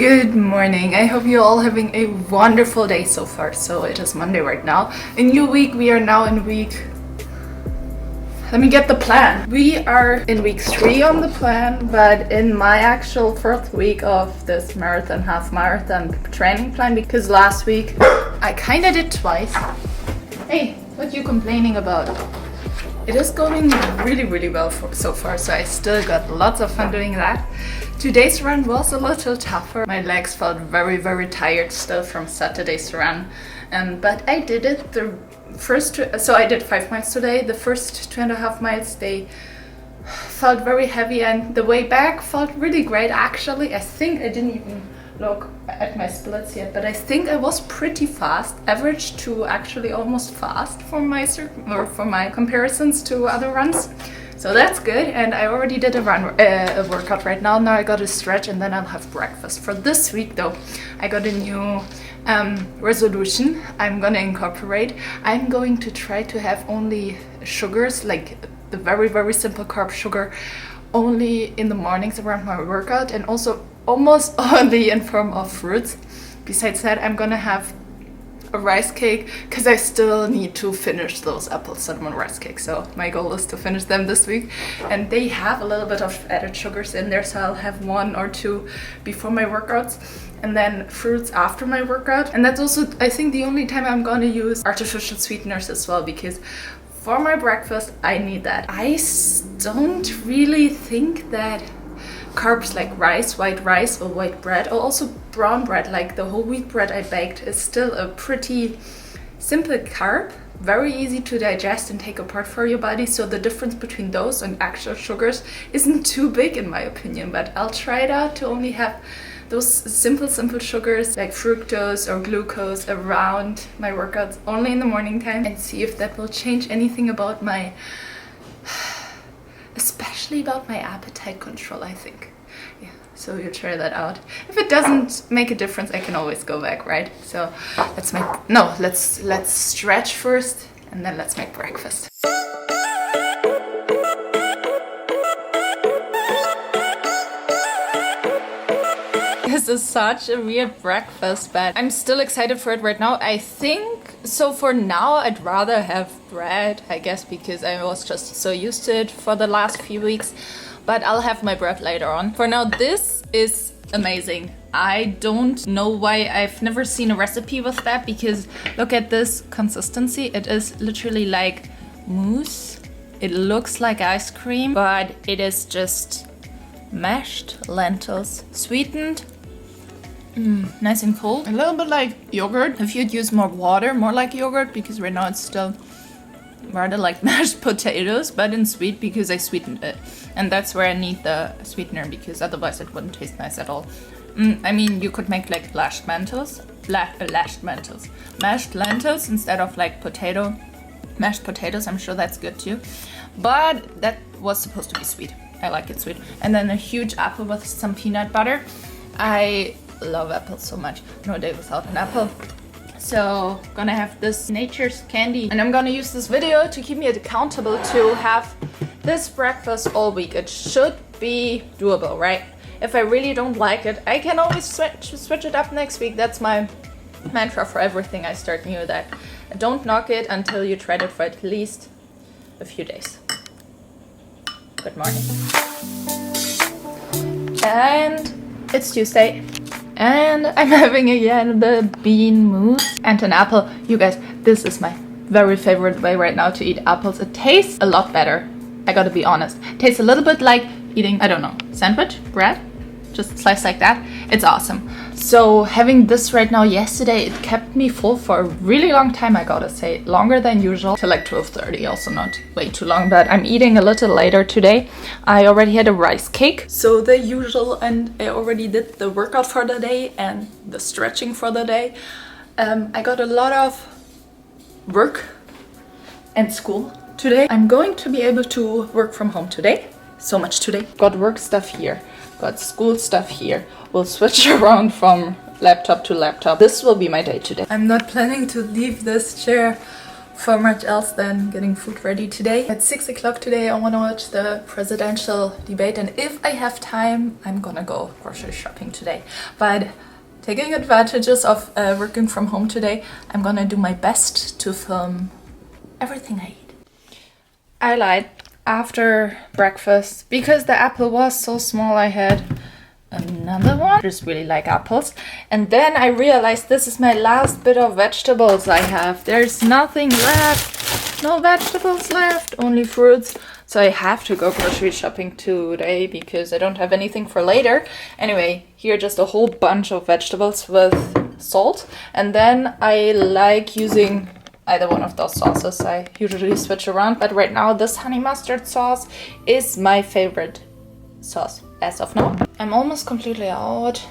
Good morning. I hope you're all having a wonderful day so far. So it is Monday right now. A new week. We are now in week... Let me get the plan. We are in week 3 on the plan, but in my actual 4th week of this marathon, half marathon training plan, because last week I kind of did twice. Hey, what you complaining about? It is going really well so far, so I still got lots of fun doing that. Today's run was a little tougher. My legs felt very tired still from Saturday's run, but I did it. The first so I did 5 miles today. The first 2.5 miles, they felt very heavy, and the way back felt really great actually. I think I didn't even look at my splits yet, but I think I was pretty fast, average to actually almost fast for my comparisons to other runs. So that's good, and I already did a workout right now. Now I got a stretch, and then I'll have breakfast. For this week though, I got a new resolution I'm gonna incorporate. I'm going to try to have only sugars, like the very simple carb sugar, only in the mornings around my workout, and also almost only in form of fruits. Besides that, I'm gonna have a rice cake because I still need to finish those apple cinnamon rice cakes. So my goal is to finish them this week, and they have a little bit of added sugars in there, so I'll have 1 or 2 before my workouts and then fruits after my workout. And that's also, I think, the only time I'm gonna use artificial sweeteners as well, because for my breakfast I need that. I don't really think that carbs like rice, white rice or white bread, or also brown bread like the whole wheat bread I baked, is still a pretty simple carb, very easy to digest and take apart for your body. So the difference between those and actual sugars isn't too big in my opinion, but I'll try it out to only have those simple sugars like fructose or glucose around my workouts only in the morning time, and see if that will change anything about my especially about my appetite control, I think. Yeah, so you try that out. If it doesn't make a difference, I can always go back, right? So let's stretch first, and then let's make breakfast. This is such a weird breakfast, but I'm still excited for it right now. I think so. For now, I'd rather have bread, I guess, because I was just so used to it for the last few weeks, but I'll have my bread later on. For now, this is amazing. I don't know why I've never seen a recipe with that, because look at this consistency. It is literally like mousse. It looks like ice cream, but it is just mashed lentils, sweetened. Nice and cold. A little bit like yogurt. If you'd use more water, more like yogurt, because right now it's still rather like mashed potatoes, but in sweet because I sweetened it. And that's where I need the sweetener, because otherwise it wouldn't taste nice at all. I mean, you could make like mashed lentils instead of like mashed potatoes. I'm sure that's good too. But that was supposed to be sweet. I like it sweet. And then a huge apple with some peanut butter. I love apples so much. No day without an apple. So gonna have this nature's candy, and I'm gonna use this video to keep me accountable to have this breakfast all week. It should be doable, right? If I really don't like it, I can always switch it up next week. That's my mantra for everything I start new, that don't knock it until you tried it for at least a few days. Good morning. And it's Tuesday, and I'm having again the bean mousse and an apple. You guys, this is my very favorite way right now to eat apples. It tastes a lot better, I gotta be honest. It tastes a little bit like eating, I don't know, sandwich, bread, just sliced like that. It's awesome. So having this right now, yesterday it kept me full for a really long time, I gotta say, longer than usual, till like 12:30, also not way too long, but I'm eating a little later today. I already had a rice cake, so the usual, and I already did the workout for the day and the stretching for the day. I got a lot of work and school today. I'm going to be able to work from home today. So much today. Got work stuff here, got school stuff here. We'll switch around from laptop to laptop. This will be my day today. I'm not planning to leave this chair for much else than getting food ready today. At 6 o'clock today I want to watch the presidential debate, and if I have time I'm gonna go grocery shopping today. But taking advantages of working from home today, I'm gonna do my best to film everything I eat. I lied. After breakfast, because the apple was so small, I had another one. I just really like apples. And then I realized this is my last bit of vegetables I have. There's nothing left. No vegetables left, only fruits. So I have to go grocery shopping today because I don't have anything for later. Anyway, here just a whole bunch of vegetables with salt. And then I like using either one of those sauces. I usually switch around, but right now this honey mustard sauce is my favorite sauce as of now. I'm almost completely out.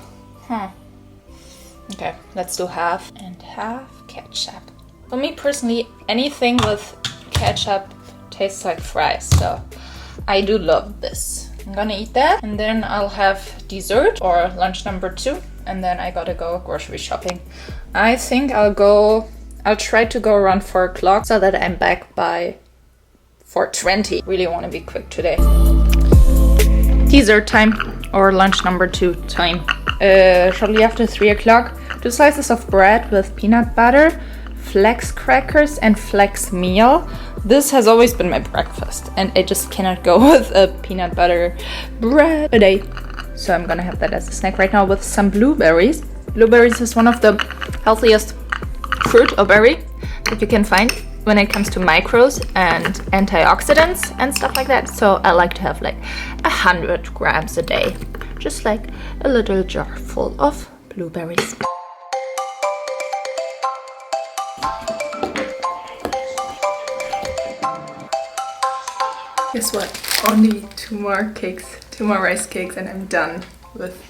Okay, let's do half and half ketchup. For me personally, anything with ketchup tastes like fries, so I do love this. I'm gonna eat that, and then I'll have dessert or lunch number 2, and then I gotta go grocery shopping. I think I'll try to go around 4 o'clock so that I'm back by 4:20. Really want to be quick today. Dessert time or lunch number 2 time. Shortly after 3 o'clock, 2 slices of bread with peanut butter, flax crackers and flax meal. This has always been my breakfast and I just cannot go with a peanut butter bread a day. So I'm gonna have that as a snack right now with some blueberries. Blueberries is one of the healthiest fruit or berry that you can find when it comes to macros and antioxidants and stuff like that. So I like to have like 100 grams a day, just like a little jar full of blueberries. Guess what? Only 2 more cakes, 2 more rice cakes, and I'm done with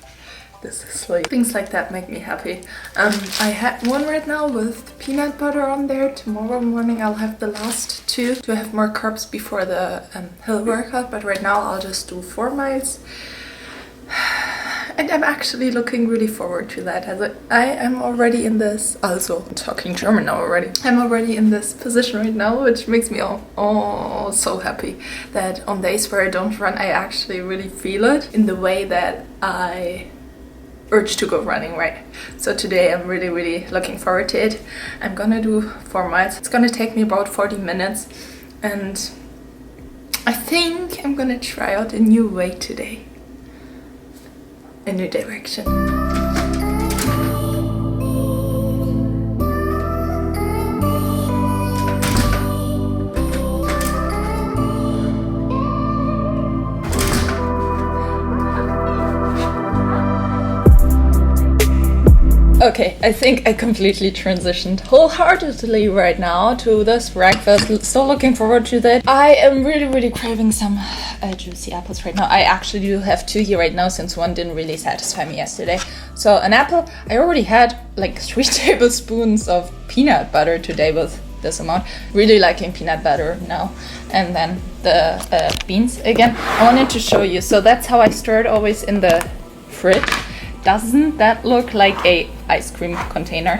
this sleep. Things like that make me happy. I had one right now with peanut butter on there. Tomorrow morning I'll have the last 2 to have more carbs before the hill workout, but right now I'll just do 4 miles. And I'm actually looking really forward to that. As I am already in this, also I'm talking German now already. I'm already in this position right now, which makes me oh so happy that on days where I don't run, I actually really feel it in the way that I urge to go running, right? So today I'm really looking forward to it. I'm gonna do 4 miles. It's gonna take me about 40 minutes, and I think I'm gonna try out a new way today. A new direction. Okay, I think I completely transitioned wholeheartedly right now to this breakfast. So looking forward to that. I am really craving some juicy apples right now. I actually do have 2 here right now since one didn't really satisfy me yesterday. So an apple, I already had like 3 tablespoons of peanut butter today with this amount. Really liking peanut butter now. And then the beans again. I wanted to show you. So that's how I stir it always in the fridge. Doesn't that look like a ice cream container?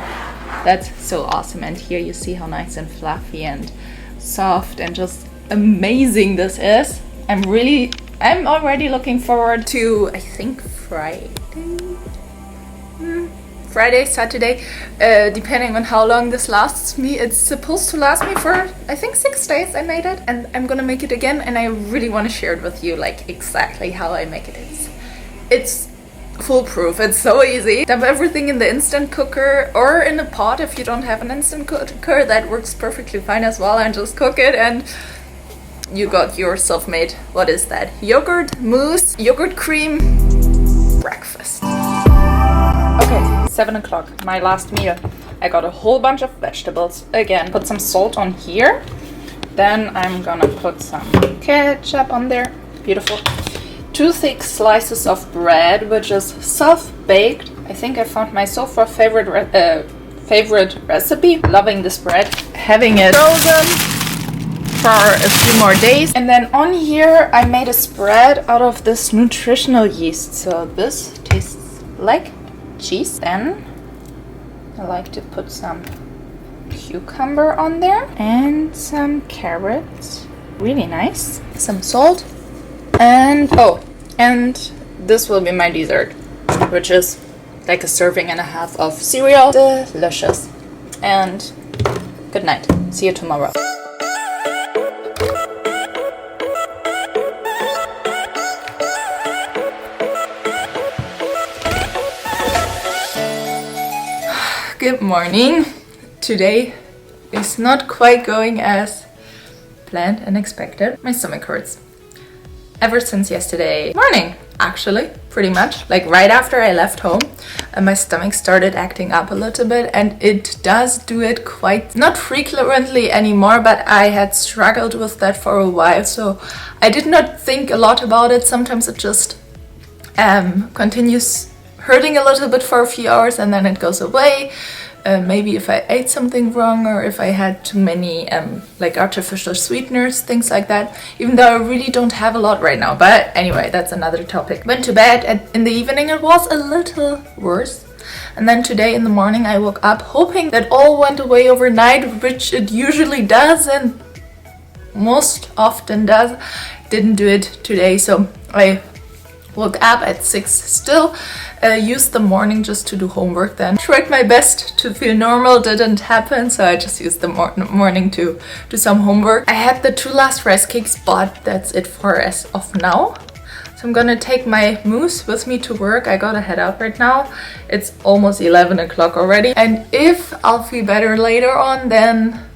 That's so awesome. And here you see how nice and fluffy and soft and just amazing this is. I'm already looking forward to, I think, Friday, Saturday, depending on how long this lasts me. It's supposed to last me for, I think, 6 days. I made it, and I'm gonna make it again, and I really want to share it with you, like exactly how I make it. It's foolproof. It's so easy. Dump everything in the instant cooker or in a pot if you don't have an instant cooker. That works perfectly fine as well, and just cook it and you got your self-made, what is that? Yogurt mousse, yogurt cream, breakfast. Okay, 7 o'clock, my last meal. I got a whole bunch of vegetables. Again, put some salt on here. Then I'm gonna put some ketchup on there. Beautiful. 2 thick slices of bread, which is self-baked. I think I found my so far favorite recipe. Loving this bread. Having it frozen for a few more days. And then on here I made a spread out of this nutritional yeast. So this tastes like cheese. Then I like to put some cucumber on there and some carrots. Really nice. Some salt. And this will be my dessert, which is like a serving and a half of cereal. Delicious. And good night. See you tomorrow. Good morning. Today is not quite going as planned and expected. My stomach hurts. Ever since yesterday morning, actually, pretty much. Like right after I left home, my stomach started acting up a little bit, and it does do it quite, not frequently anymore, but I had struggled with that for a while, so I did not think a lot about it. Sometimes it just continues hurting a little bit for a few hours and then it goes away. Maybe if I ate something wrong or if I had too many like artificial sweeteners, things like that, even though I really don't have a lot right now. But anyway, that's another topic. Went to bed and in the evening it was a little worse. And then today in the morning I woke up hoping that all went away overnight, which it usually does and most often does. Didn't do it today, so I woke up at 6 still, used the morning just to do homework then. Tried my best to feel normal, didn't happen, so I just used the morning to do some homework. I had the 2 last rice cakes, but that's it for as of now. So I'm gonna take my mousse with me to work. I gotta head out right now. It's almost 11 o'clock already. And if I'll feel better later on, then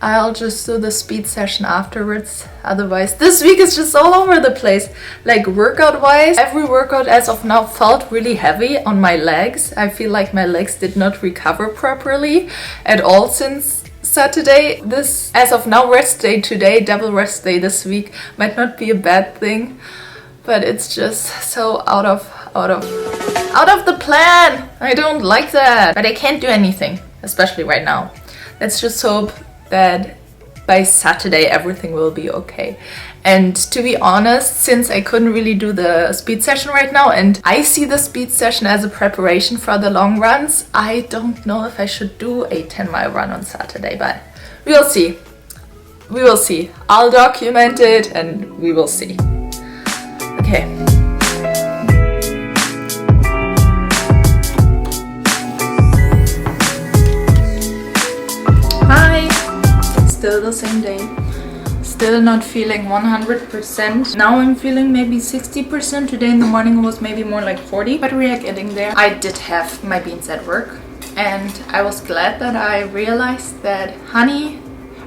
I'll just do the speed session afterwards. Otherwise, this week is just all over the place. Like workout wise, every workout as of now felt really heavy on my legs. I feel like my legs did not recover properly at all since Saturday. This, as of now, rest day today, double rest day this week, might not be a bad thing, but it's just so out of the plan. I don't like that, but I can't do anything, especially right now. Let's just hope that by Saturday everything will be okay. And to be honest, since I couldn't really do the speed session right now and I see the speed session as a preparation for the long runs, I don't know if I should do a 10-mile run on Saturday, but we will see. We will see. I'll document it and we will see. Okay. Still the same day, still not feeling 100%. Now I'm feeling maybe 60%. Today in the morning it was maybe more like 40, but we are getting there. I did have my beans at work and I was glad that I realized that honey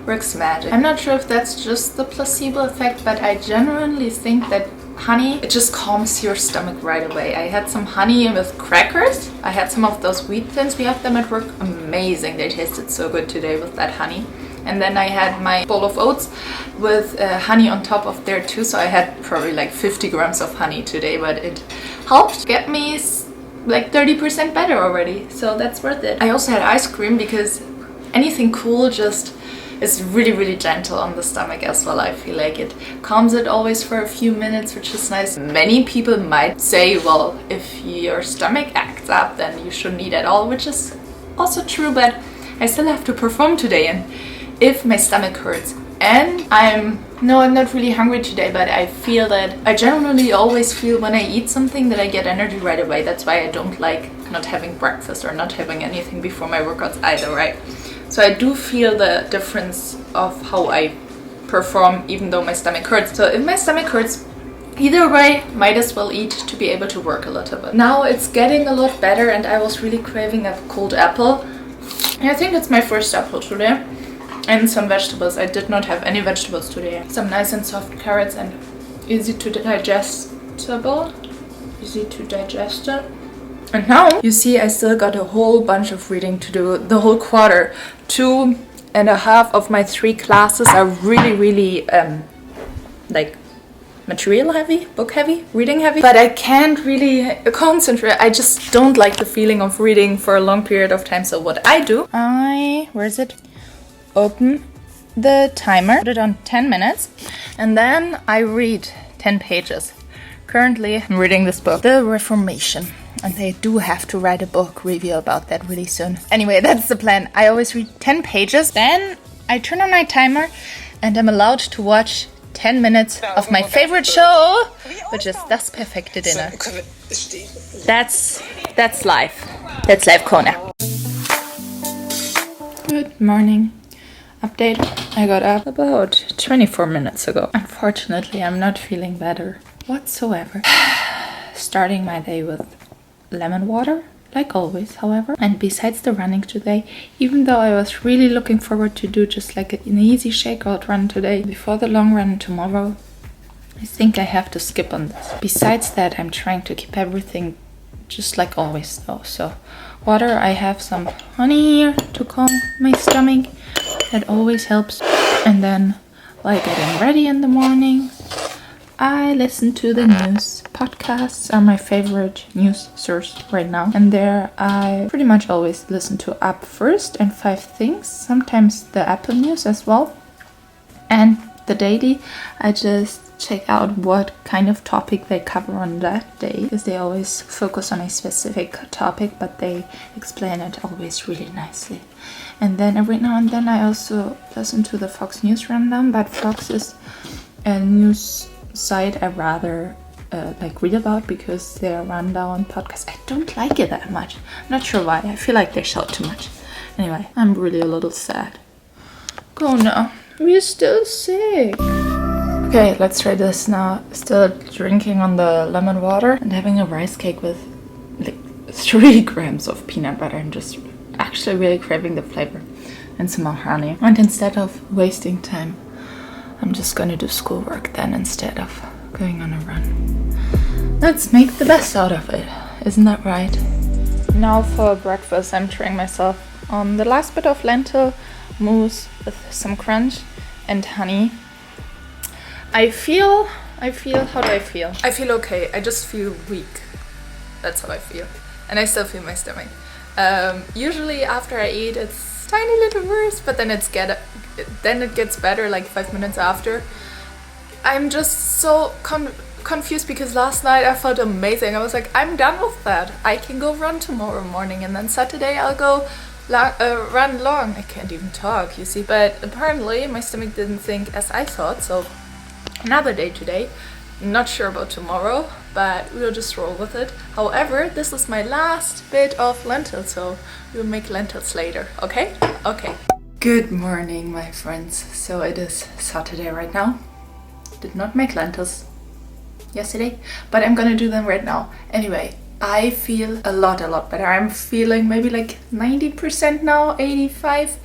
works magic. I'm not sure if that's just the placebo effect, but I genuinely think that honey, it just calms your stomach right away. I had some honey with crackers. I had some of those wheat thins, we have them at work. Amazing, they tasted so good today with that honey. And then I had my bowl of oats with honey on top of there too. So I had probably like 50 grams of honey today, but it helped get me like 30% better already. So that's worth it. I also had ice cream because anything cool just is really, really gentle on the stomach as well. I feel like it calms it always for a few minutes, which is nice. Many people might say, well, if your stomach acts up, then you shouldn't eat at all, which is also true, but I still have to perform today. And if my stomach hurts and I'm not really hungry today, but I feel that I generally always feel when I eat something that I get energy right away. That's why I don't like not having breakfast or not having anything before my workouts either, right? So I do feel the difference of how I perform even though my stomach hurts. So if my stomach hurts, either way, might as well eat to be able to work a little bit. Now it's getting a lot better and I was really craving a cold apple. And I think it's my first apple today. And some vegetables. I did not have any vegetables today. Some nice and soft carrots and easy to digestible. Easy to digest it. And now, you see, I still got a whole bunch of reading to do the whole quarter. 2.5 of my 3 classes are really like material heavy, book heavy, reading heavy. But I can't really concentrate. I just don't like the feeling of reading for a long period of time. So what I do, where is it? Open the timer, put it on 10 minutes, and then I read 10 pages. Currently, I'm reading this book, The Reformation. And I do have to write a book review about that really soon. Anyway, that's the plan. I always read 10 pages. Then I turn on my timer and I'm allowed to watch 10 minutes of my favorite show, which is Das perfekte Dinner. That's life. That's life, Kona. Good morning. Update. I got up about 24 minutes ago. Unfortunately, I'm not feeling better whatsoever. Starting my day with lemon water, like always, however. And besides the running today, even though I was really looking forward to do just like an easy shakeout run today, before the long run tomorrow, I think I have to skip on this. Besides that, I'm trying to keep everything just like always though. So water, I have some honey here to calm my stomach. That always helps. And then while getting ready in the morning, I listen to the news. Podcasts are my favorite news source right now. And there I pretty much always listen to Up First and 5 Things. Sometimes the Apple News as well. And the daily, I just check out what kind of topic they cover on that day. Because they always focus on a specific topic, but they explain it always really nicely. And then every now and then I also listen to the Fox News Rundown. But Fox is a news site I rather read about, because their rundown podcast, I don't like it that much. I'm not sure why. I feel like they shout too much. Anyway, I'm really a little sad. Go now. We're still sick. Okay, let's try this now. Still drinking on the lemon water and having a rice cake with like 3 grams of peanut butter. I'm just actually really craving the flavor, and some more honey. And instead of wasting time, I'm just gonna do schoolwork then instead of going on a run. Let's make the best out of it. Isn't that right? Now for breakfast, I'm trying myself on the last bit of lentil mousse with some crunch and honey. I feel, how do I feel? I feel okay. I just feel weak. That's how I feel. And I still feel my stomach. Usually after I eat, it's tiny little worse, but then it gets better like 5 minutes after. I'm just so confused because last night I felt amazing. I was like, I'm done with that. I can go run tomorrow morning, and then Saturday I'll go run long. I can't even talk, you see. But apparently my stomach didn't think as I thought, so another day today. Not sure about tomorrow, but we'll just roll with it. However, this is my last bit of lentils, so we'll make lentils later, okay? Okay. Good morning, my friends. So it is Saturday right now. Did not make lentils yesterday, but I'm gonna do them right now. Anyway, I feel a lot better. I'm feeling maybe like 90% now, 85%.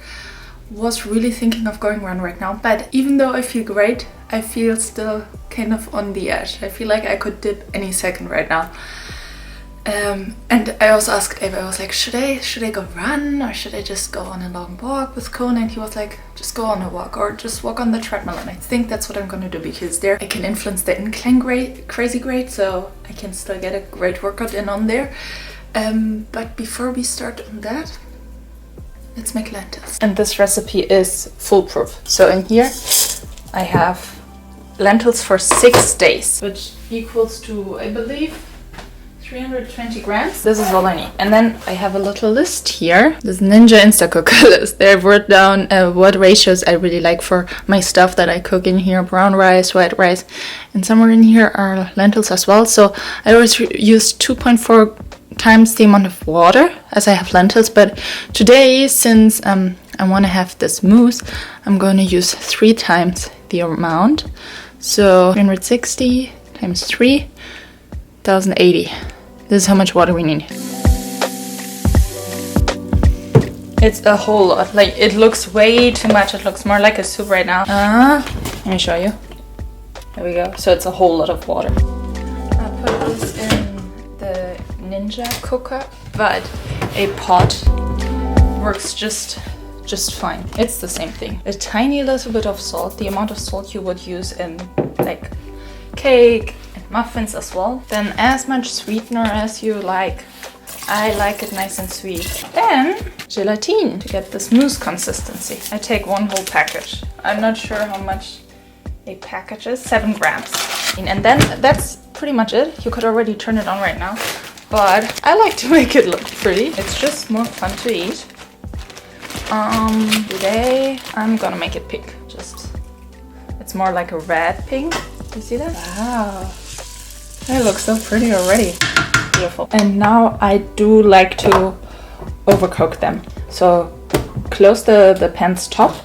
Was really thinking of going run right now, but even though I feel great, I feel still kind of on the edge. I feel like I could dip any second right now. And I also asked Ava, I was like, should I go run, or should I just go on a long walk with Kona? And he was like, just go on a walk, or just walk on the treadmill. And I think that's what I'm gonna do, because there I can influence the incline crazy great, so I can still get a great workout in on there. But before we start on that, let's make lentils. And this recipe is foolproof. So in here I have lentils for 6 days, which equals to, I believe, 320 grams. This is all I need. And then I have a little list here. This Ninja Instacooker list. There I've wrote down what ratios I really like for my stuff that I cook in here. Brown rice, white rice. And somewhere in here are lentils as well. So I always use 2.4 times the amount of water as I have lentils. But today, since I want to have this mousse, I'm going to use 3 times the amount. So 360 times 3, 1080. This is how much water we need. It's a whole lot. Like, it looks way too much. It looks more like a soup right now. Let me show you. There we go. So it's a whole lot of water. I'll put this in the Ninja cooker, but a pot works just fine. It's the same thing. A tiny little bit of salt, the amount of salt you would use in like cake and muffins as well. Then as much sweetener as you like. I like it nice and sweet. Then gelatin to get this mousse consistency. I take 1 whole package. I'm not sure how much a package is. 7 grams. And then that's pretty much it. You could already turn it on right now. but I like to make it look pretty. It's just more fun to eat. Today I'm gonna make it pink. It's more like a red pink. You see that? Wow. They look so pretty already. Beautiful. And now I do like to overcook them. So close the pan's top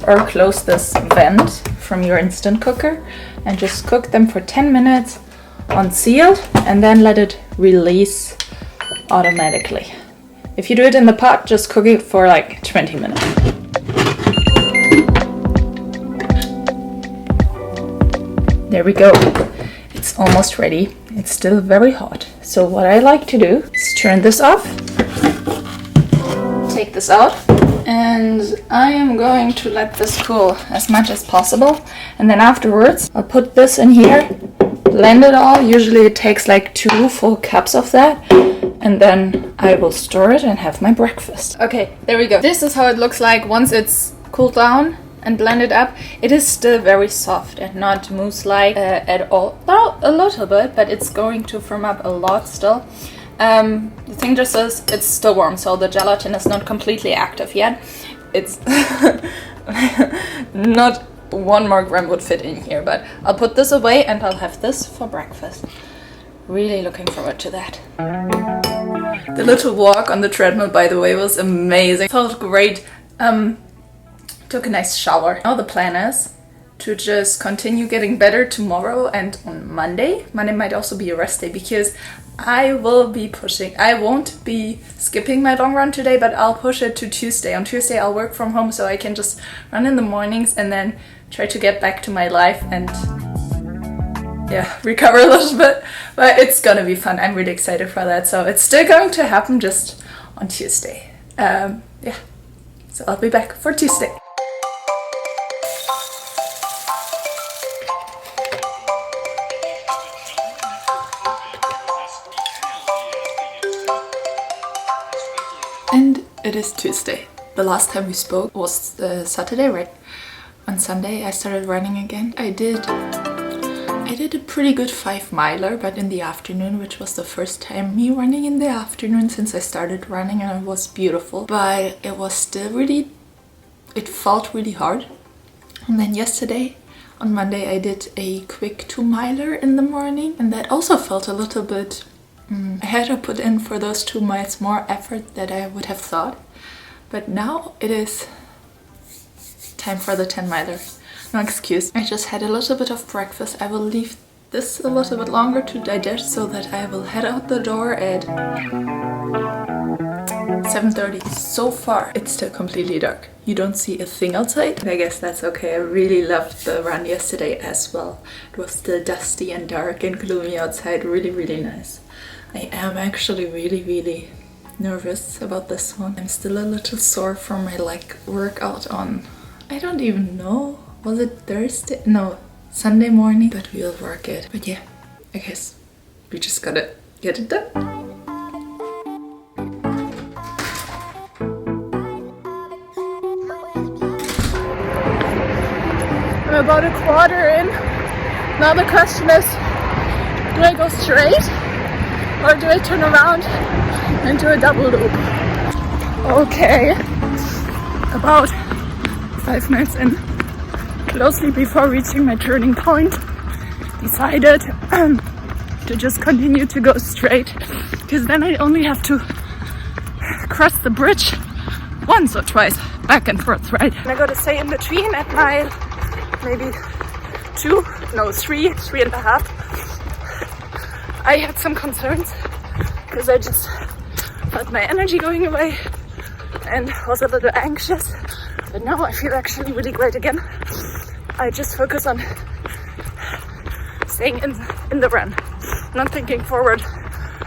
or close this vent from your instant cooker and just cook them for 10 minutes unsealed and then let it release automatically. If you do it in the pot, just cook it for like 20 minutes. There we go. It's almost ready. It's still very hot. So what I like to do is turn this off, take this out, and I am going to let this cool as much as possible. And then afterwards, I'll put this in here, blend it all. Usually it takes like 2 full cups of that. And then I will store it and have my breakfast. Okay, there we go. This is how it looks like once it's cooled down and blended up. It is still very soft and not mousse-like at all. Well, a little bit, but it's going to firm up a lot still. The thing just is, it's still warm, so the gelatin is not completely active yet. It's not 1 more gram would fit in here, but I'll put this away and I'll have this for breakfast. Really looking forward to that. The little walk on the treadmill, by the way, was amazing. Felt great. Took a nice shower. Now the plan is to just continue getting better tomorrow and on Monday. Monday might also be a rest day because I will be pushing. I won't be skipping my long run today, but I'll push it to Tuesday. On Tuesday I'll work from home so I can just run in the mornings and then try to get back to my life and recover a little bit. But it's gonna be fun. I'm really excited for that. So it's still going to happen just on Tuesday. So I'll be back for Tuesday. And it is Tuesday. The last time we spoke was the Saturday, right? On Sunday I started running again. I did a pretty good 5-miler, but in the afternoon, which was the first time me running in the afternoon since I started running, and it was beautiful. But it was still it felt really hard. And then yesterday, on Monday, I did a quick 2-miler in the morning, and that also felt a little bit I had to put in for those 2 miles more effort than I would have thought. But now it is time for the 10-miler. No excuse. I just had a little bit of breakfast. I will leave this a little bit longer to digest so that I will head out the door at 7:30. So far, it's still completely dark. You don't see a thing outside. And I guess that's okay. I really loved the run yesterday as well. It was still dusty and dark and gloomy outside. Really, really nice. I am actually really nervous about this one. I'm still a little sore from my workout on, I don't even know, was it Thursday? No, Sunday morning, but we'll work it. But yeah, I guess we just gotta get it done. I'm about a quarter in. Now the question is, do I go straight? Or do I turn around and do a double loop? Okay, about 5 minutes in, closely before reaching my turning point, decided to just continue to go straight, because then I only have to cross the bridge once or twice, back and forth, right? And I gotta stay in between at mile maybe 3.5. I had some concerns because I just felt my energy going away and was a little anxious, but now I feel actually really great again. I just focus on staying in the run, not thinking forward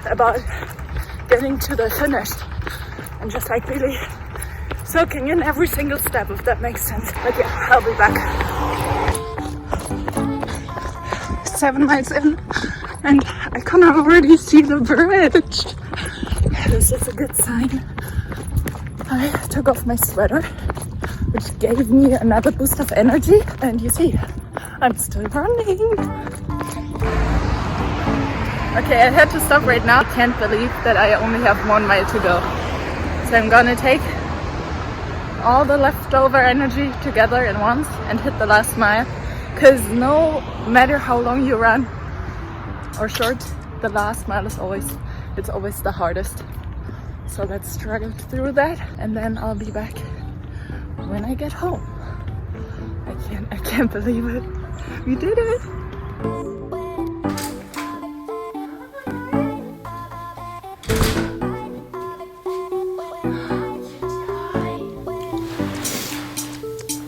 about getting to the finish, and just like really soaking in every single step, if that makes sense. But yeah, I'll be back. 7 miles in, and I can already see the bridge. This is a good sign. I took off my sweater, which gave me another boost of energy, and you see, I'm still running. Okay, I had to stop right now. I can't believe that I only have 1 mile to go. So I'm gonna take all the leftover energy together in once and hit the last mile. Because no matter how long you run or short, the last mile is always the hardest. So let's struggle through that, and then I'll be back when I get home. I can't believe it. We did it.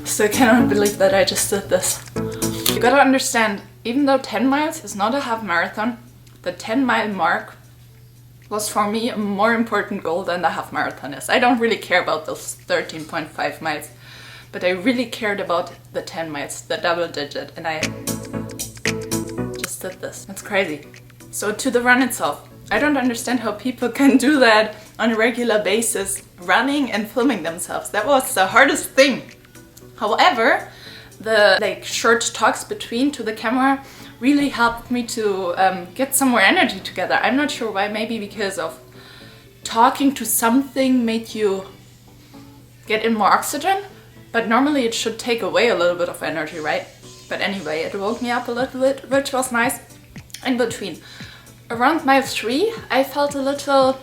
Still cannot believe that I just did this. You gotta understand, even though 10 miles is not a half marathon, the 10-mile mark was for me a more important goal than the half marathon is. I don't really care about those 13.5 miles, but I really cared about the 10 miles, the double digit, and I just did this. That's crazy. So to the run itself, I don't understand how people can do that on a regular basis, running and filming themselves. That was the hardest thing. However, the short talks between to the camera really helped me to get some more energy together. I'm not sure why, maybe because of talking to something made you get in more oxygen, but normally it should take away a little bit of energy, right? But anyway, it woke me up a little bit, which was nice. In between, around mile 3, I felt a little,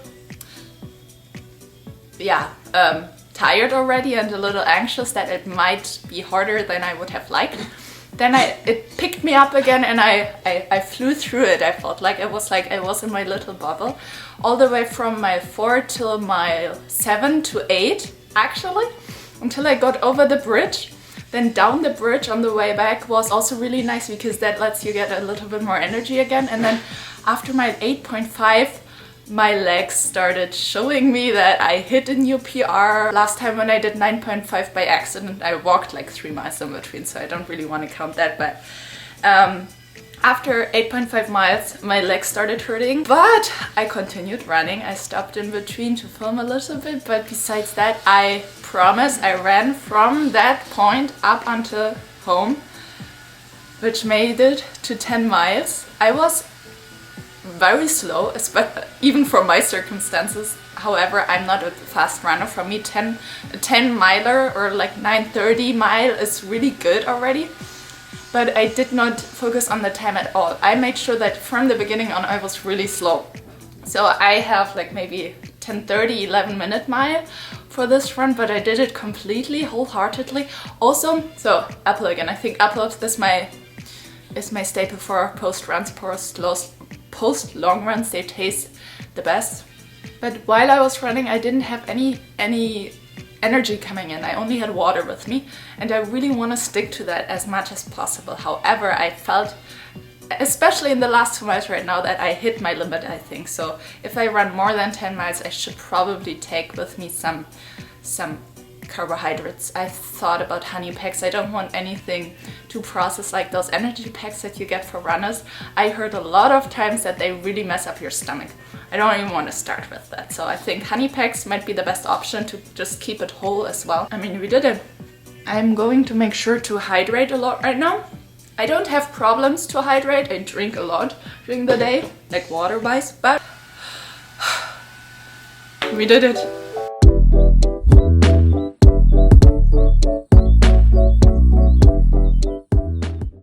tired already and a little anxious that it might be harder than I would have liked. Then it picked me up again and I flew through it. I felt like I was in my little bubble. All the way from mile 4 till mile 7 to 8, actually, until I got over the bridge. Then down the bridge on the way back was also really nice because that lets you get a little bit more energy again. And then after mile 8.5, my legs started showing me that I hit a new PR. Last time when I did 9.5 by accident, I walked like 3 miles in between, so I don't really want to count that. But after 8.5 miles, my legs started hurting, but I continued running. I stopped in between to film a little bit, but besides that, I promise I ran from that point up until home, which made it to 10 miles. I was very slow, even for my circumstances. However, I'm not a fast runner. For me, 10 miler or like 9:30 mile is really good already. But I did not focus on the time at all. I made sure that from the beginning on I was really slow. So I have like maybe 10:30, 11-minute mile for this run, but I did it completely, wholeheartedly. Also, so Apple again. I think Apple is my staple for post runs, post long runs. They taste the best. But while I was running, I didn't have any energy coming in. I only had water with me, and I really want to stick to that as much as possible. However, I felt, especially in the last 2 miles right now, that I hit my limit, I think. So if I run more than 10 miles, I should probably take with me some carbohydrates. I thought about honey packs. I don't want anything to process like those energy packs that you get for runners. I heard a lot of times that they really mess up your stomach. I don't even want to start with that. So I think honey packs might be the best option to just keep it whole as well. I mean, we did it. I'm going to make sure to hydrate a lot right now. I don't have problems to hydrate. I drink a lot during the day, like water-wise, but we did it.